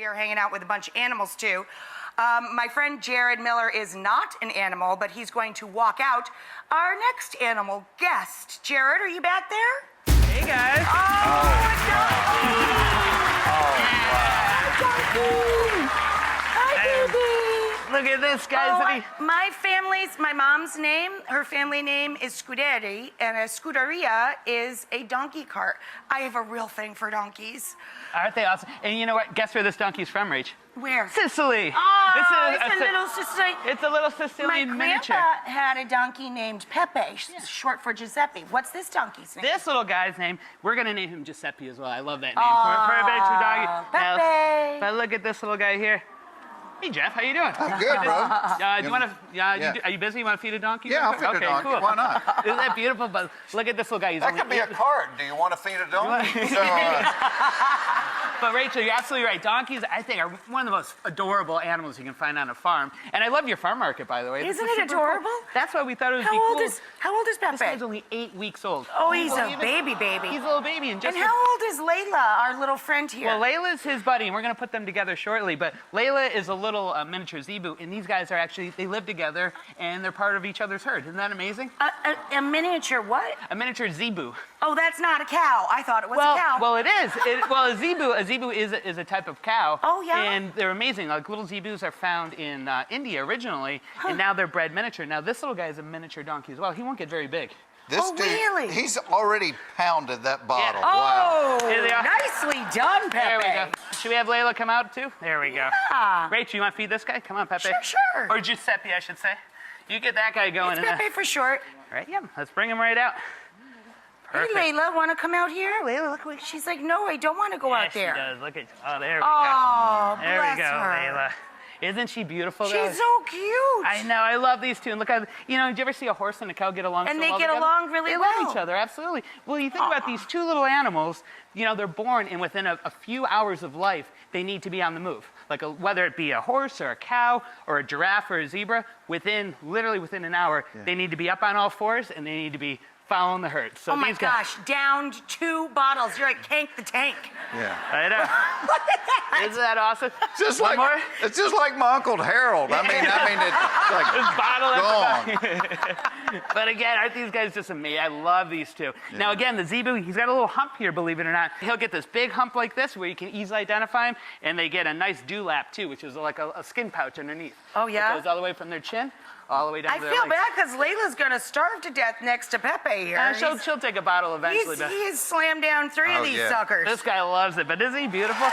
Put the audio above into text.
We are hanging out with a bunch of animals, too. My friend Jared Miller is not an animal, but he's going to walk out our next animal guest. Jared, are you back there? Hey, guys. Hi, baby. Look at this, guys. My mom's name, her family name is Scuderi, and a scuderia is a donkey cart. I have a real thing for donkeys. Aren't they awesome? And you know what? Guess where this donkey's from, Rach? Where? Sicily. Oh, it's a little Sicilian. It's a little Sicilian miniature. My grandpa had a donkey named Pepe, short for Giuseppe. What's this donkey's name? This little guy's name, we're going to name him Giuseppe as well. I love that name. For a miniature doggy. Pepe. Now, look at this little guy here. Hey, Jeff, how you doing? I'm good, bro. Do you want to? Are you busy? You want to feed a donkey? Yeah, I'll feed a donkey. Cool. Why not? Isn't that beautiful? But look at this little guy. He's That only could be a cart. Do you want to feed a donkey? But Rachel, you're absolutely right. Donkeys, I think, are one of the most adorable animals you can find on a farm. And I love your farm market, by the way. Isn't it adorable? Cool. That's why we thought it would be How cool. old is Pepe? This guy's only 8 weeks old. Oh, he's a baby. He's a little baby. And how old is Layla, our little friend here? Well, Layla's his buddy, and we're going to put them together shortly. But Layla is a little miniature zebu, and these guys are actually, they live together, and they're part of each other's herd. Isn't that amazing? A miniature what? A miniature zebu. Oh, that's not a cow. I thought it was a cow. Well, it is. A zebu is a type of cow. Oh, yeah? And they're amazing. Like, little zebus are found in India originally, and now they're bred miniature. Now, this little guy is a miniature donkey as well. He won't get very big. This dude, really? He's already pounded that bottle. Yeah. Wow. Oh, Here they are. nicely done, Pepe. There we go. Should we have Layla come out, too? There we go. Yeah. Rachel, you want to feed this guy? Come on, Pepe. Sure. Or Giuseppe, I should say. You get that guy going. It's Pepe for short. All right, yeah. Let's bring him right out. Perfect. Hey, Layla, want to come out here? Layla, look what she's like. No, I don't want to go out there. She does. Look at. Oh, there we Oh, go. There bless we go, her. Layla. Isn't she beautiful? She's though? so cute. I know. I love these two. And look how, did you ever see a horse and a cow get along And so they well get together? along really They well. love each other, absolutely. Well, you think about these two little animals, they're born, and within a few hours of life, they need to be on the move. Like whether it be a horse or a cow or a giraffe or a zebra, literally within an hour, they need to be up on all fours, and they need to be following the herd. So Oh my these guys, gosh, downed 2 bottles. You're like Kank the Tank. Yeah. I know. Look at that. Isn't that awesome? Just One like more? it's just like my Uncle Harold. I mean, it's like Just bottle gone. But again, aren't these guys just amazing? I love these two. Yeah. Now again, the zebu, he's got a little hump here, believe it or not. He'll get this big hump like this where you can easily identify him, and they get a nice dewlap too, which is like a skin pouch underneath. Oh, yeah? It goes all the way from their chin all the way down I to their feel legs. bad because Layla's going to starve to death next to Pepe here. She'll take a bottle eventually. He's slammed down 3 of these suckers. This guy loves it, but isn't he beautiful?